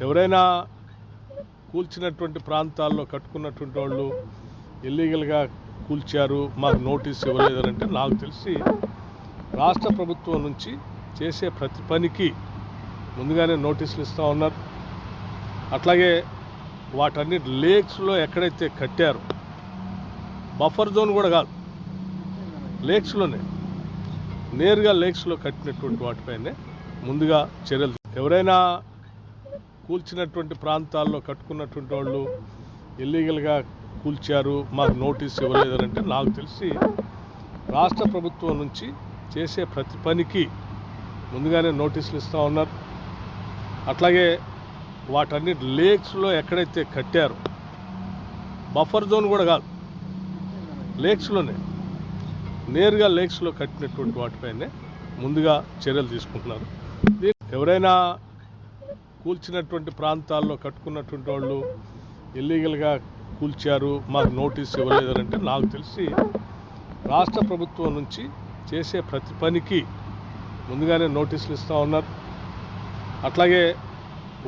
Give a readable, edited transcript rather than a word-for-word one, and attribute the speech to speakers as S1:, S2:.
S1: ఎవరైనా కూల్చినటువంటి ప్రాంతాల్లో కట్టుకున్నటువంటి వాళ్ళు ఇల్లీగల్గా కూల్చారు, మాకు నోటీస్ ఇవ్వలేదంటే నాకు తెలిసి రాష్ట్ర ప్రభుత్వం నుంచి చేసే ప్రతి పనికి ముందుగానే నోటీసులు ఇస్తూ ఉన్నారు. అట్లాగే వాటన్నిటి లేక్స్లో ఎక్కడైతే కట్టారో బఫర్ జోన్ కూడా కాదు, లేక్స్లోనే నేరుగా లేక్స్లో కట్టినటువంటి వాటిపైనే ముందుగా చర్యలు. ఎవరైనా కూల్చినటువంటి ప్రాంతాల్లో కట్టుకున్నటువంటి వాళ్ళు ఇల్లీగల్గా కూల్చారు, మాకు నోటీస్ ఇవ్వలేదంటే నాకు తెలిసి రాష్ట్ర ప్రభుత్వం నుంచి చేసే ప్రతి పనికి ముందుగానే నోటీసులు ఇస్తూ ఉన్నారు. అట్లాగే వాటన్నిటి లేక్స్లో ఎక్కడైతే కట్టారో బఫర్ జోన్ కూడా కాదు, లేక్స్లోనే నేరుగా లేక్స్లో కట్టినటువంటి వాటిపైనే ముందుగా చర్యలు తీసుకుంటున్నారు. ఎవరైనా కూల్చినటువంటి ప్రాంతాల్లో కట్టుకున్నటువంటి వాళ్ళు ఇల్లీగల్గా కూల్చారు, మాకు నోటీస్ ఇవ్వలేదంటే నాకు తెలిసి రాష్ట్ర ప్రభుత్వం నుంచి చేసే ప్రతి పనికి ముందుగానే నోటీసులు ఇస్తూ ఉన్నారు. అట్లాగే